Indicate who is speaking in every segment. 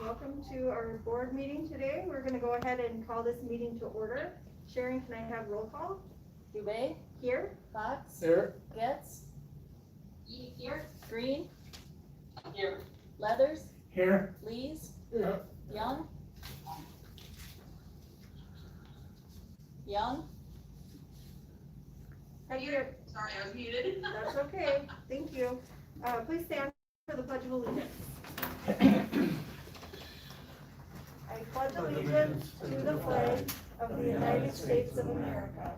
Speaker 1: Welcome to our board meeting today. We're going to go ahead and call this meeting to order. Sharon, can I have roll call?
Speaker 2: Dubé,
Speaker 1: Here.
Speaker 2: Fox,
Speaker 3: Here.
Speaker 2: Getz,
Speaker 4: Here.
Speaker 2: Green,
Speaker 4: Here.
Speaker 2: Leathers,
Speaker 3: Here.
Speaker 2: Lees,
Speaker 3: Here.
Speaker 2: Young,
Speaker 1: Here.
Speaker 4: Sorry, I was muted.
Speaker 1: That's okay. Thank you. Please stand for the Pledge of Allegiance. I pledge allegiance to the flag of the United States of America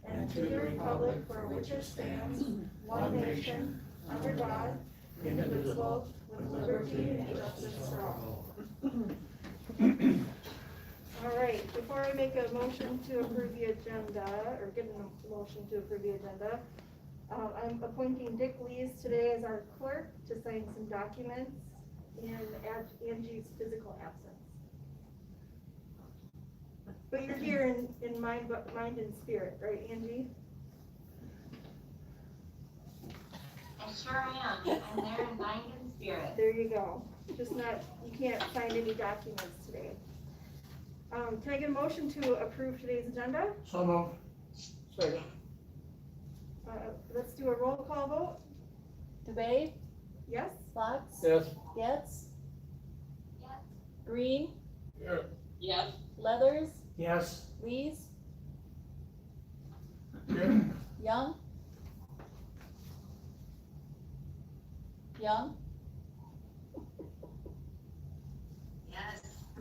Speaker 1: and to the republic for which it stands, one nation, under God, indivisible, with liberty and justice for all. All right, before I make a motion to approve the agenda, or get a motion to approve the agenda, I'm appointing Dick Lees today as our clerk to sign some documents in Angie's physical absence. But you're here in mind and spirit, right, Angie?
Speaker 4: I sure am. I'm there in mind and spirit.
Speaker 1: There you go. Just not, you can't sign any documents today. Can I get a motion to approve today's agenda?
Speaker 3: So moved. Second.
Speaker 1: Let's do a roll call vote.
Speaker 2: Dubé,
Speaker 1: Yes?
Speaker 2: Fox,
Speaker 3: Yes.
Speaker 2: Getz,
Speaker 4: Yes.
Speaker 2: Green,
Speaker 3: Here.
Speaker 4: Yes.
Speaker 2: Leathers,
Speaker 3: Yes.
Speaker 2: Lees,
Speaker 3: Here.
Speaker 2: Young,
Speaker 4: Yes.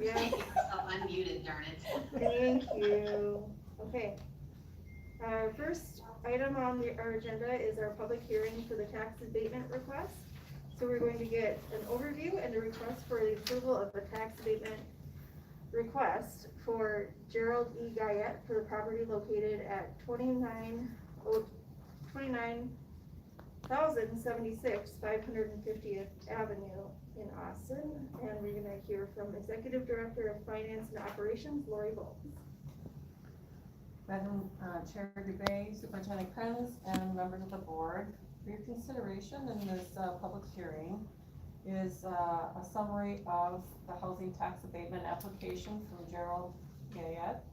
Speaker 1: Yes.
Speaker 4: Keep myself unmuted, darn it.
Speaker 1: Thank you. Okay. Our first item on our agenda is our public hearing for the tax abatement request. So we're going to get an overview and a request for the approval of the tax abatement request for Gerald E. Guyette for the property located at 29,076 550th Avenue in Austin. And we're gonna hear from Executive Director of Finance and Operations, Lori Bolts.
Speaker 5: Madam Chair Dubé, Superintendent Krenz, and members of the board, for your consideration in this public hearing is a summary of the housing tax abatement application from Gerald Gayette.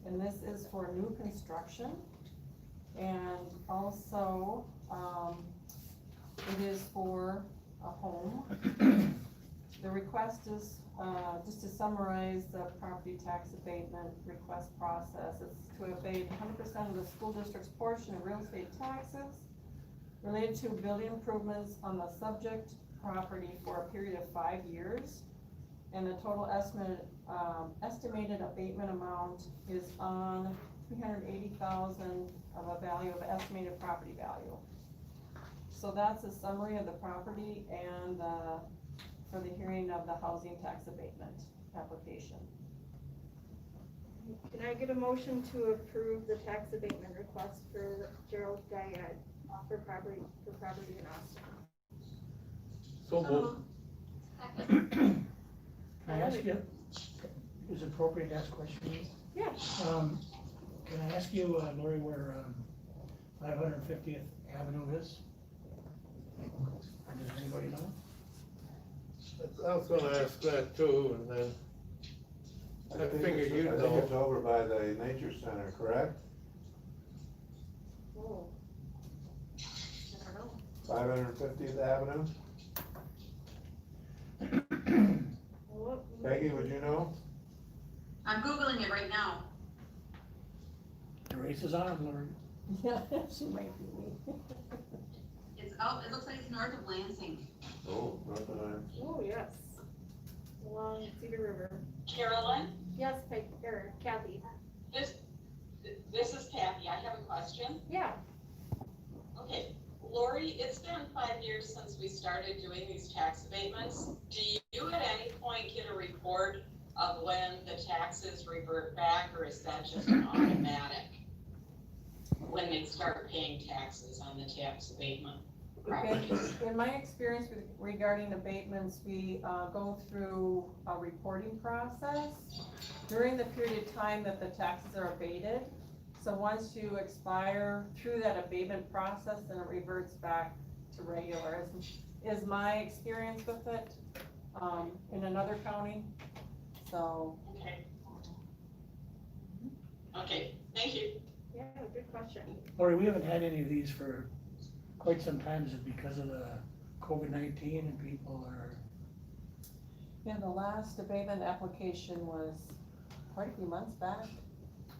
Speaker 5: And this is for new construction. And also, it is for a home. The request is, just to summarize the property tax abatement request process, it's to abate 100% of the school district's portion of real estate taxes related to building improvements on the subject property for a period of 5 years. And the total estimated abatement amount is on $380,000 of a value of estimated property value. So that's a summary of the property and for the hearing of the housing tax abatement application.
Speaker 1: Can I get a motion to approve the tax abatement request for Gerald Guyette for property in Austin?
Speaker 3: So moved.
Speaker 4: Second.
Speaker 6: Can I ask you, is it appropriate to ask a question?
Speaker 1: Yeah.
Speaker 6: Can I ask you, Lori, where 550th Avenue is? Or does anybody know?
Speaker 3: I was gonna ask that too, and then I figured you'd
Speaker 7: I think it's
Speaker 3: know.
Speaker 7: over by the nature center, correct?
Speaker 1: Oh. I don't know.
Speaker 7: 550th Avenue?
Speaker 1: Well,
Speaker 7: Peggy, would you know?
Speaker 4: I'm Googling it right now.
Speaker 6: The race is on, Lori.
Speaker 5: Yeah, she might be.
Speaker 4: It's out, it looks like it's north of Lansing.
Speaker 7: Oh, nothing.
Speaker 1: Oh, yes. Along Cedar River.
Speaker 8: Carolyn,
Speaker 1: Yes, Kathy.
Speaker 8: this is Kathy. I have a question.
Speaker 1: Yeah.
Speaker 8: Okay, Lori, it's been 5 years since we started doing these tax abatements. Do you at any point get a report of when the taxes revert back, or is that just an automatic? When they start paying taxes on the tax abatement properties?
Speaker 5: In my experience regarding abatements, we go through a reporting process during the period of time that the taxes are abated. So once you expire through that abatement process, then it reverts back to regular, is my experience with it. in another county, so.
Speaker 8: Okay. Okay, thank you.
Speaker 1: Yeah, good question.
Speaker 6: Lori, we haven't had any of these for quite some time. Is it because of the COVID-19 and people are,
Speaker 5: Yeah, the last abatement application was quite a few months back,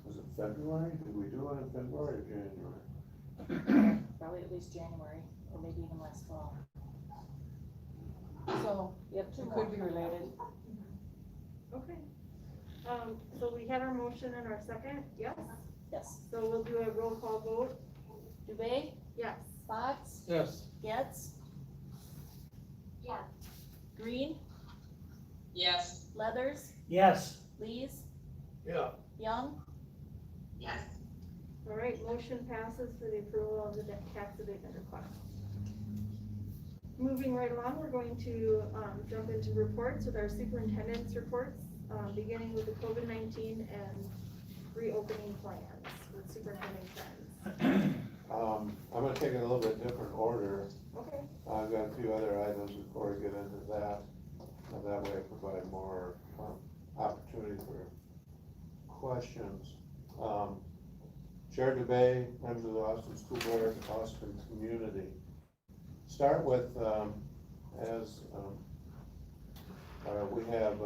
Speaker 7: Was it February? Did we do it in February or January?
Speaker 2: Probably at least January, or maybe even last fall.
Speaker 5: so
Speaker 2: You have two
Speaker 5: it
Speaker 2: more.
Speaker 5: could be related.
Speaker 1: Okay. So we had our motion and our second, yes?
Speaker 2: Yes.
Speaker 1: So we'll do a roll call vote,
Speaker 2: Dubay,
Speaker 1: yes.
Speaker 2: Fox,
Speaker 3: Yes.
Speaker 2: Getz,
Speaker 4: Yes.
Speaker 2: Green,
Speaker 8: Yes.
Speaker 2: Leathers,
Speaker 6: yes,
Speaker 2: Lees,
Speaker 3: Yeah.
Speaker 2: Young,
Speaker 4: Yes.
Speaker 1: All right, motion passes for the approval of the tax abatement request. Moving right along, we're going to jump into reports with our superintendent's reports, beginning with the COVID-19 and reopening plans with Superintendent Trends.
Speaker 7: I'm gonna take it a little bit different order.
Speaker 1: Okay.
Speaker 7: I've got a few other items before we get into that, and that way I provide more opportunity for questions. Chair Dubay, members of the Austin School Board, Austin community. Start with, we have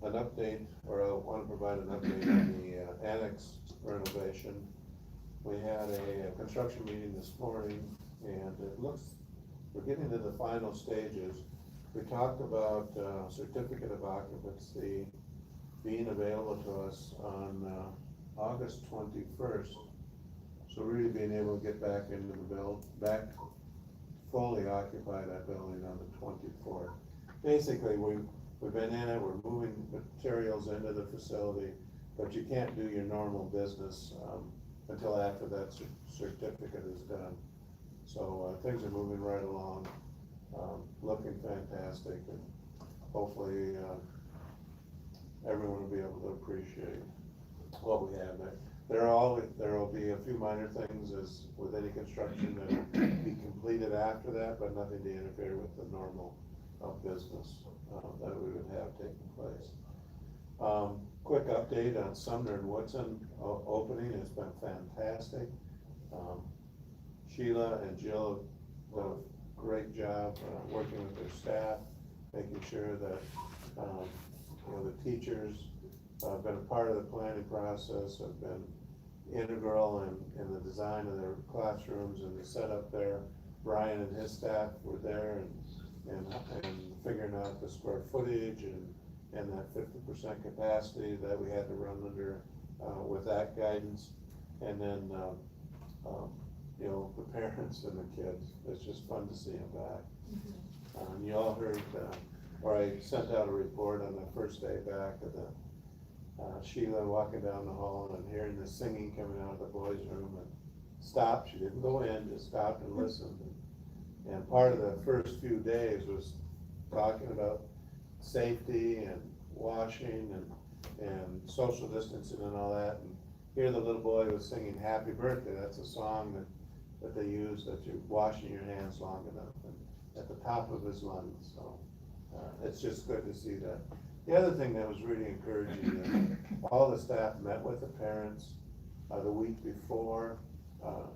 Speaker 7: an update, or I want to provide an update on the annex renovation. We had a construction meeting this morning, and it looks, we're getting to the final stages. We talked about certificate of occupancy being available to us on August 21st. So really being able to get back into the fully occupy that building on the 24th. Basically, we've been in it, we're moving materials into the facility, but you can't do your normal business until after that certificate is done. So things are moving right along, looking fantastic, and hopefully everyone will be able to appreciate what we have there. There will be a few minor things as with any construction that will be completed after that, but nothing to interfere with the normal business that we would have taking place. Quick update on Sumner and Woodson opening. It's been fantastic. Sheila and Jill have done a great job working with their staff, making sure that the teachers have been a part of the planning process, have been integral in the design of their classrooms and the setup there. Brian and his staff were there and figuring out the square footage and that 50% capacity that we had to run under with that guidance. And then, the parents and the kids, it's just fun to see them back. You all heard, or I sent out a report on the first day back of the Sheila walking down the hall and hearing the singing coming out of the boys' room, and stopped. She didn't go in, just stopped and listened. And part of the first few days was talking about safety and washing and social distancing and all that. And here the little boy was singing "Happy Birthday." That's a song that they use, that you're washing your hands long enough, and at the top of his lungs. So it's just good to see that. The other thing that was really encouraging is all the staff met with the parents the week before,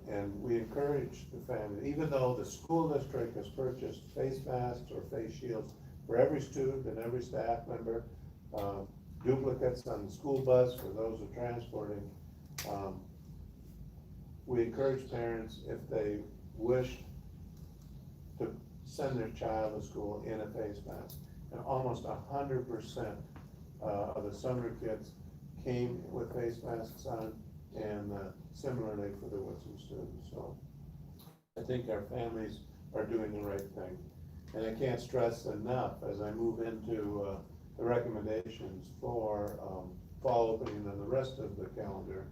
Speaker 7: and we encouraged the family, even though the school district has purchased face masks or face shields for every student and every staff member, duplicates on the school bus for those who are transporting. We encourage parents, if they wish, to send their child to school in a face mask. And almost 100% of the Sumner kids came with face masks on, and similarly for the Woodson students. So I think our families are doing the right thing. And I can't stress enough, as I move into the recommendations for fall opening and the rest of the calendar,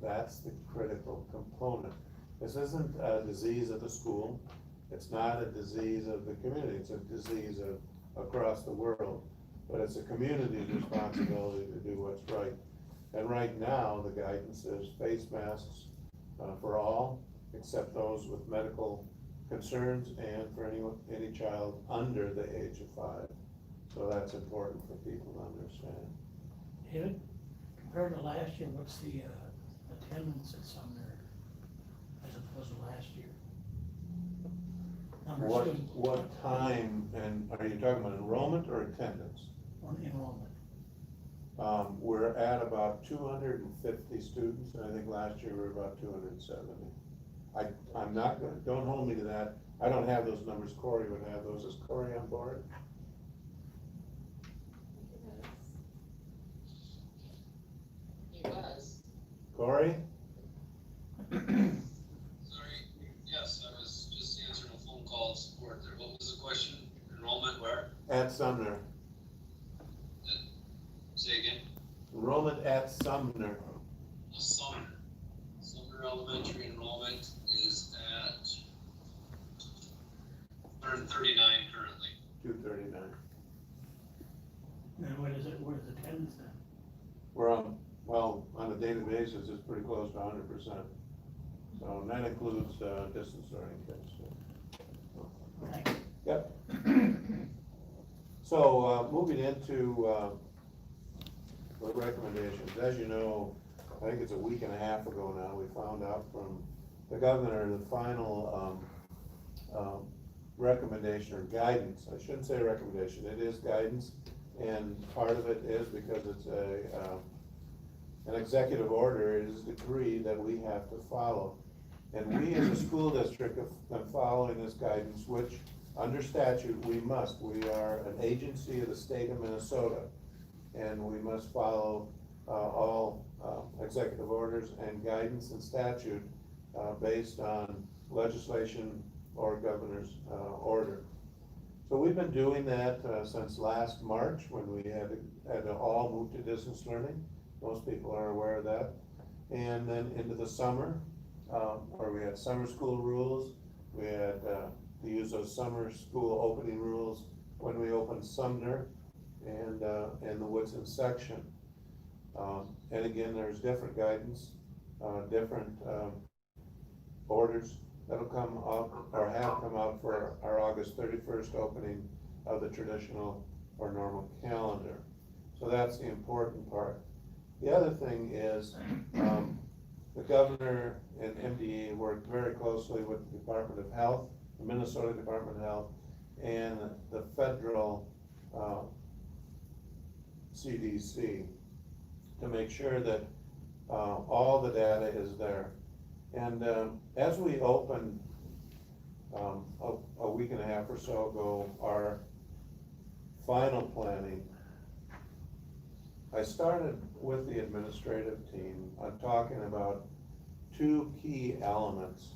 Speaker 7: that's the critical component. This isn't a disease of the school. It's not a disease of the community. It's a disease across the world. But it's a community's responsibility to do what's right. And right now, the guidance is face masks for all, except those with medical concerns and for any child under the age of 5. So that's important for people to understand.
Speaker 6: David, compared to last year, what's the attendance at Sumner as opposed to last year? Number of students.
Speaker 7: What time, and are you talking about enrollment or attendance?
Speaker 6: On enrollment.
Speaker 7: We're at about 250 students, and I think last year we were about 270. I'm not gonna, don't hold me to that. I don't have those numbers. Corey would have those. Is Corey on board?
Speaker 8: He was.
Speaker 7: Corey?
Speaker 9: Sorry, yes, I was just answering a phone call of support there. What was the question? Enrollment where?
Speaker 7: At Sumner.
Speaker 9: Say again?
Speaker 7: Enrollment at Sumner.
Speaker 9: Sumner. Sumner Elementary enrollment is at 139 currently.
Speaker 7: 239.
Speaker 6: And what is attendance then?
Speaker 7: We're on, well, on a daily basis, it's pretty close to 100%. So, and that includes, distance learning kids.
Speaker 6: Thanks.
Speaker 7: Yep. So, moving into, the recommendations, as you know, I think it's a week and a half ago now, we found out from the governor, the final, recommendation or guidance. I shouldn't say recommendation, it is guidance, and part of it is because it's an executive order, it is a decree that we have to follow. And we as a school district have been following this guidance, which under statute, we must. We are an agency of the state of Minnesota, and we must follow all executive orders and guidance and statute based on legislation or governor's order. So we've been doing that since last March, when we had to all move to distance learning. Most people are aware of that. And then into the summer, where we had summer school rules, we had to use those summer school opening rules when we opened Sumner and the Woodson section. And again, there's different guidance, different orders that'll come up or have come out for our August 31st opening of the traditional or normal calendar. So that's the important part. The other thing is, the governor and MDE worked very closely with the Department of Health, the Minnesota Department of Health, and the federal CDC to make sure that all the data is there. And as we opened a week and a half or so ago, our final planning, I started with the administrative team on talking about two key elements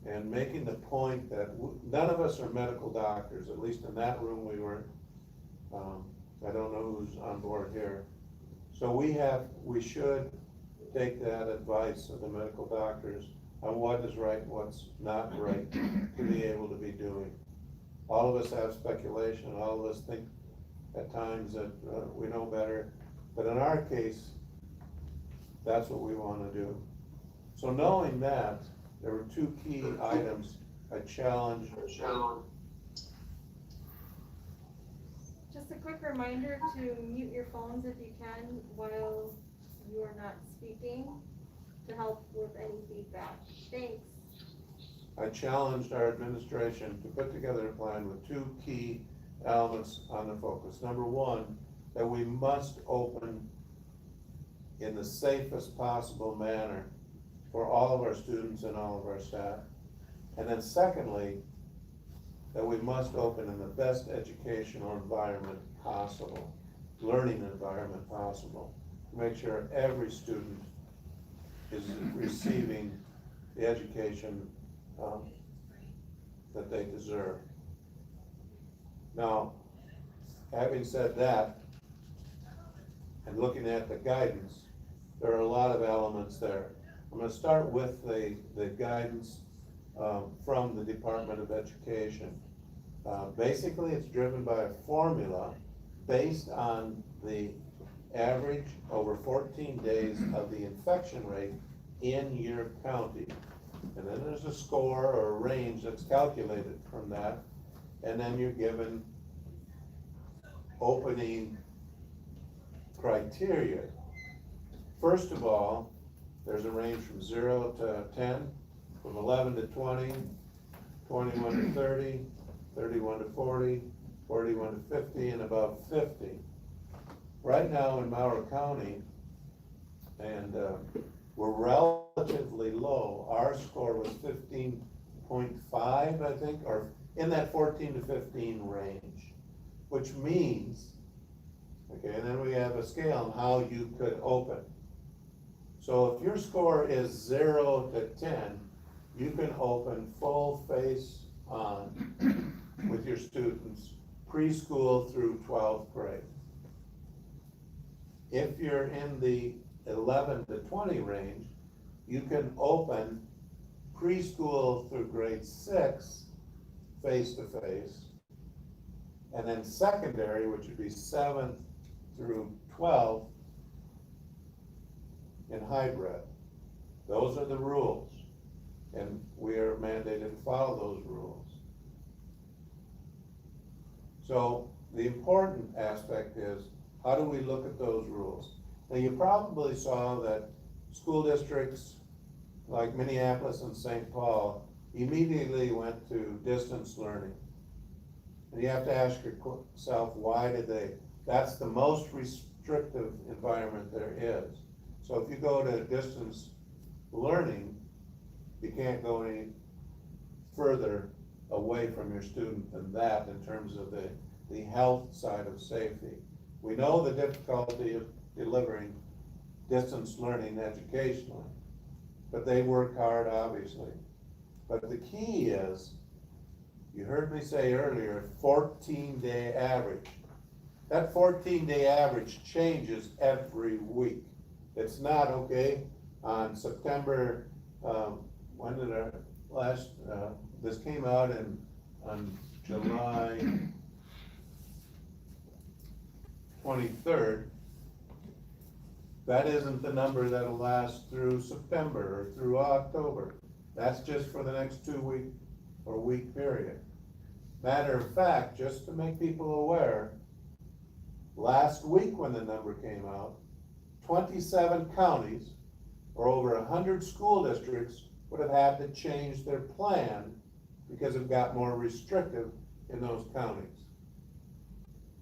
Speaker 7: and making the point that none of us are medical doctors, at least in that room we weren't. I don't know who's on board here. So we should take that advice of the medical doctors on what is right and what's not right to be able to be doing. All of us have speculation, all of us think at times that we know better, but in our case, that's what we want to do. So knowing that, there were two key items I challenged.
Speaker 1: Just a quick reminder to mute your phones if you can while you are not speaking, to help with any feedback. Thanks.
Speaker 7: I challenged our administration to put together a plan with two key elements on the focus. Number one, that we must open in the safest possible manner for all of our students and all of our staff. And then secondly, that we must open in the best educational environment possible, learning environment possible, to make sure every student is receiving the education that they deserve. Now, having said that, and looking at the guidance, there are a lot of elements there. I'm going to start with the guidance from the Department of Education. Basically, it's driven by a formula based on the average over 14 days of the infection rate in your county. And then there's a score or a range that's calculated from that, and then you're given opening criteria. First of all, there's a range from 0 to 10, from 11 to 20, 21 to 30, 31 to 40, 41 to 50, and above 50. Right now in Mauer County, and we're relatively low. Our score was 15.5, I think, or in that 14 to 15 range, which means, okay, and then we have a scale on how you could open. So if your score is 0 to 10, you can open full face on with your students, preschool through 12th grade. If you're in the 11 to 20 range, you can open preschool through grade 6 face-to-face, and then secondary, which would be 7th through 12th, in hybrid. Those are the rules, and we are mandated to follow those rules. So the important aspect is, how do we look at those rules? Now, you probably saw that school districts like Minneapolis and St. Paul immediately went to distance learning. And you have to ask yourself, why did they? That's the most restrictive environment there is. So if you go to distance learning, you can't go any further away from your student than that in terms of the health side of safety. We know the difficulty of delivering distance learning educationally, but they work hard, obviously. But the key is, you heard me say earlier, 14-day average. That 14-day average changes every week. It's not, okay, on September, when did our last, this came out on July 23rd. That isn't the number that'll last through September or through October. That's just for the next 2 week or week period. Matter of fact, just to make people aware, last week when the number came out, 27 counties or over 100 school districts would have had to change their plan because it got more restrictive in those counties.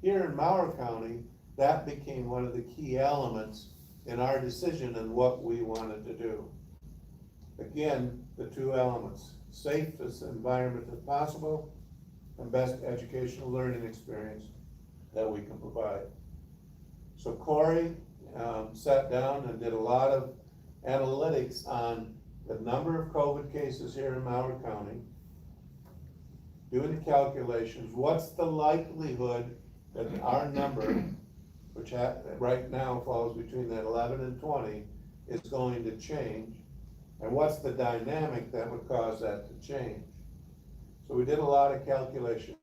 Speaker 7: Here in Mauer County, that became one of the key elements in our decision and what we wanted to do. Again, the two elements, safest environment as possible and best educational learning experience that we can provide. So Corey sat down and did a lot of analytics on the number of COVID cases here in Mauer County, doing the calculations, what's the likelihood that our number, which right now falls between that 11 and 20, is going to change, and what's the dynamic that would cause that to change. So we did a lot of calculation.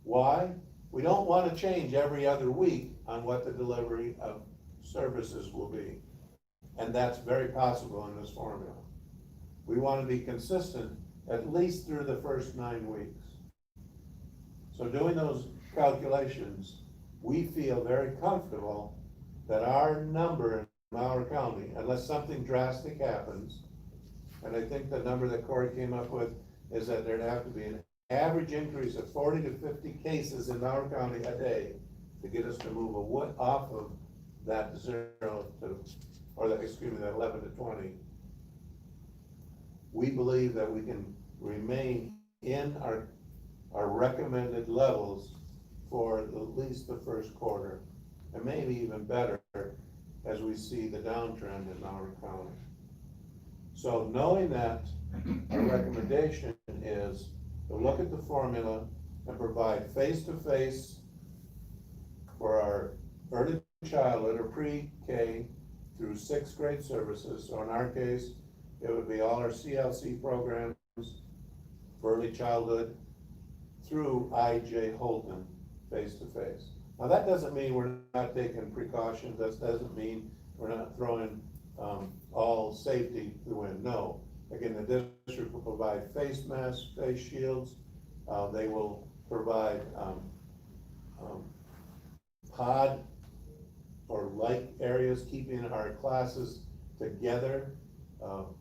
Speaker 7: Why? We don't want to change every other week on what the delivery of services will be, and that's very possible in this formula. We want to be consistent at least through the first 9 weeks. So doing those calculations, we feel very comfortable that our number in Mauer County, unless something drastic happens, and I think the number that Corey came up with is that there'd have to be an average increase of 40 to 50 cases in Mauer County a day to get us to move off of that 0 to, or that, excuse me, that 11 to 20. We believe that we can remain in our recommended levels for at least the first quarter, and maybe even better as we see the downtrend in our county. So knowing that, our recommendation is to look at the formula and provide face-to-face for our early childhood or pre-K through 6th grade services. So in our case, it would be all our CLC programs for early childhood through I.J. Holton face-to-face. Now that doesn't mean we're not taking precautions. That doesn't mean we're not throwing all safety to the wind. No, Again, the district will provide face masks, face shields. They will provide, pod or light areas, keeping our classes together,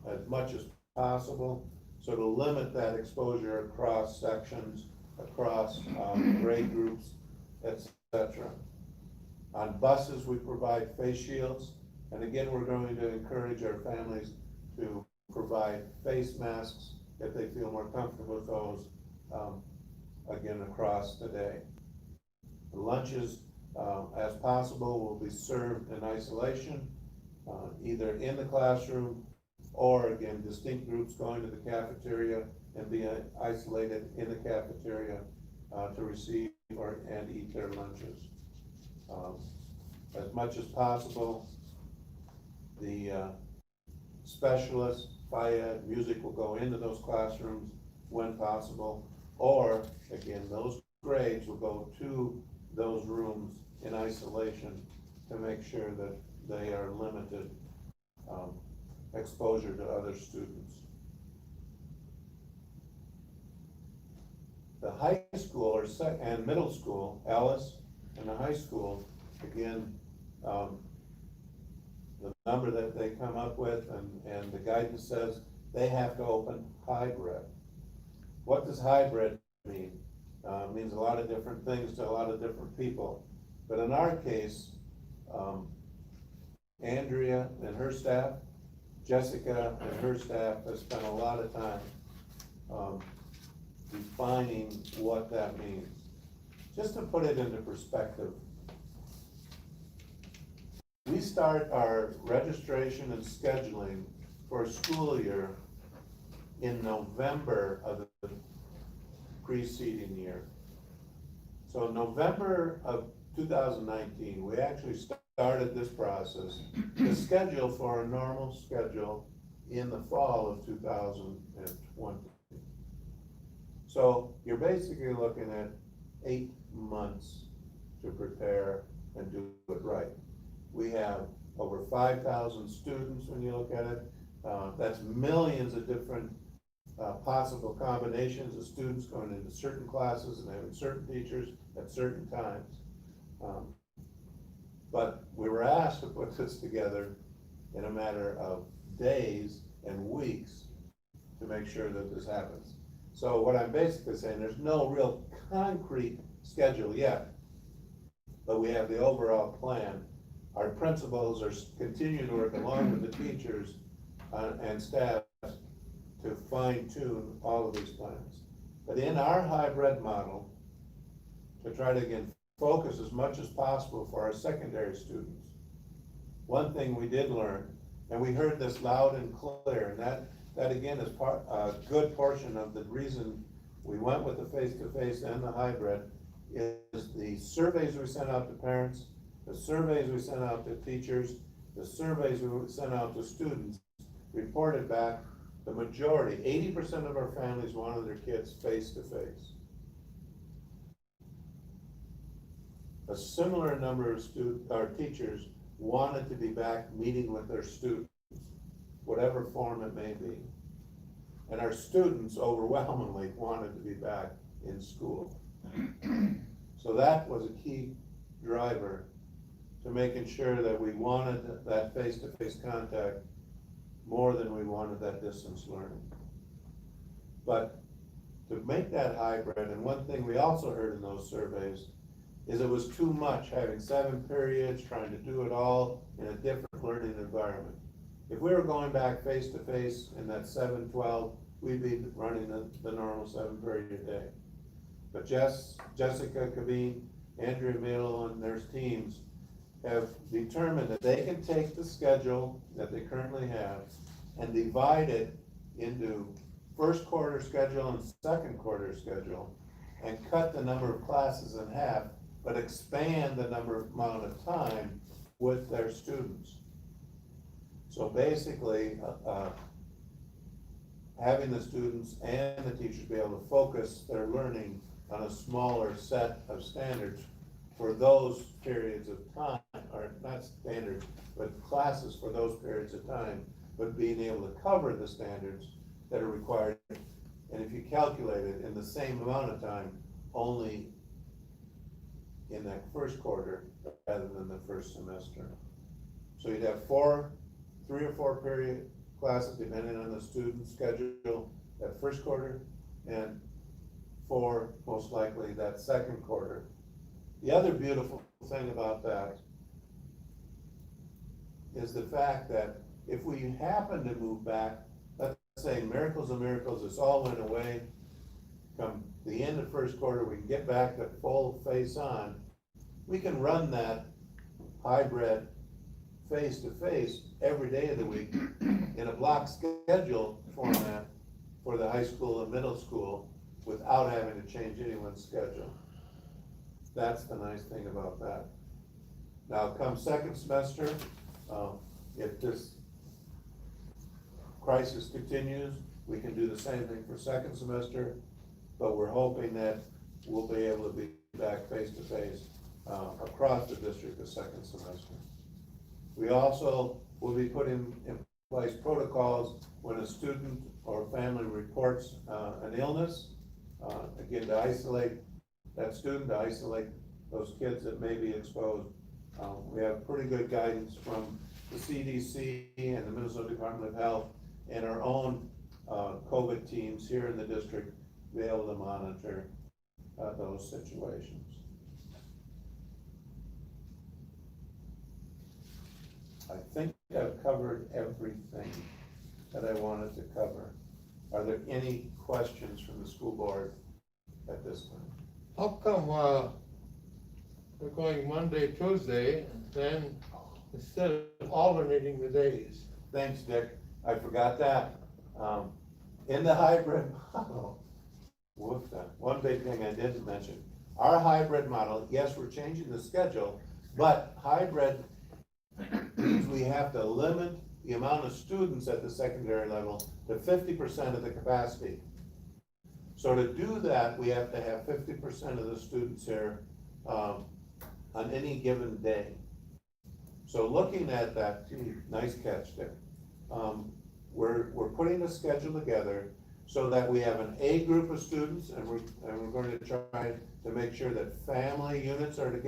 Speaker 7: as much as possible. So to limit that exposure across sections, across, grade groups, etc. On buses, we provide face shields, and again, we're going to encourage our families to provide face masks if they feel more comfortable with those, again, across the day. The lunches, as possible, will be served in isolation, either in the classroom or, again, distinct groups going to the cafeteria and be isolated in the cafeteria to receive and eat their lunches. As much as possible, the specialists, FIAD, music will go into those classrooms when possible, or, again, those grades will go to those rooms in isolation to make sure that they are limited exposure to other students. The high school and middle school, Ellis, and the high school, again, the number that they come up with and the guidance says they have to open hybrid. What does hybrid mean? It means a lot of different things to a lot of different people. But in our case, Andrea and her staff, Jessica and her staff have spent a lot of time defining what that means. Just to put it into perspective, we start our registration and scheduling for a school year in November of the preceding year. So November of 2019, we actually started this process to schedule for a normal schedule in the fall of 2020. So you're basically looking at 8 months to prepare and do it right. We have over 5,000 students when you look at it. That's millions of different possible combinations of students going into certain classes and having certain teachers at certain times. But we were asked to put this together in a matter of days and weeks to make sure that this happens. So what I'm basically saying, there's no real concrete schedule yet, but we have the overall plan. Our principals are continuing to work along with the teachers and staff to fine tune all of these plans. But in our hybrid model, to try to again focus as much as possible for our secondary students, one thing we did learn, and we heard this loud and clear, and that again is a good portion of the reason we went with the face-to-face and the hybrid, is the surveys we sent out to parents, the surveys we sent out to teachers, the surveys we sent out to students reported back the majority, 80% of our families wanted their kids face-to-face. A similar number of teachers wanted to be back meeting with their students, whatever form it may be. And our students overwhelmingly wanted to be back in school. So that was a key driver to making sure that we wanted that face-to-face contact more than we wanted that distance learning. But to make that hybrid, and one thing we also heard in those surveys is it was too much having 7 periods, trying to do it all in a different learning environment. If we were going back face-to-face in that 7-12, we'd be running the normal 7-period day. But Jessica Kaveen, Andrea Mill, and their teams have determined that they can take the schedule that they currently have and divide it into first quarter schedule and second quarter schedule and cut the number of classes in half, but expand the amount of time with their students. So basically, having the students and the teachers be able to focus their learning on a smaller set of standards for those periods of time, or not standards, but classes for those periods of time, but being able to cover the standards that are required. And if you calculate it in the same amount of time, only in that first quarter rather than the first semester. So you'd have 3 or 4 period classes depending on the student schedule that first quarter, and 4 most likely that second quarter. The other beautiful thing about that is the fact that if we happen to move back, let's say miracles of miracles, this all went away, come the end of first quarter, we can get back to full face on, we can run that hybrid face-to-face every day of the week in a block schedule format for the high school and middle school without having to change anyone's schedule. That's the nice thing about that. Now, come second semester, if this crisis continues, we can do the same thing for second semester, but we're hoping that we'll be able to be back face-to-face across the district the second semester. We also will be putting in place protocols when a student or family reports an illness, again, to isolate that student, to isolate those kids that may be exposed. We have pretty good guidance from the CDC and the Minnesota Department of Health and our own COVID teams here in the district to be able to monitor those situations. I think I've covered everything that I wanted to cover. Are there any questions from the school board at this time?
Speaker 3: How come, we're going Monday, Tuesday, then instead of alternating the days?
Speaker 7: Thanks, Dick. I forgot that. In the hybrid model, one big thing I didn't mention, our hybrid model, yes, we're changing the schedule, but hybrid means we have to limit the amount of students at the secondary level to 50% of the capacity. So to do that, we have to have 50% of the students here on any given day. So looking at that, nice catch there. We're putting a schedule together so that we have an A group of students, and we're going to try to make sure that family units are together.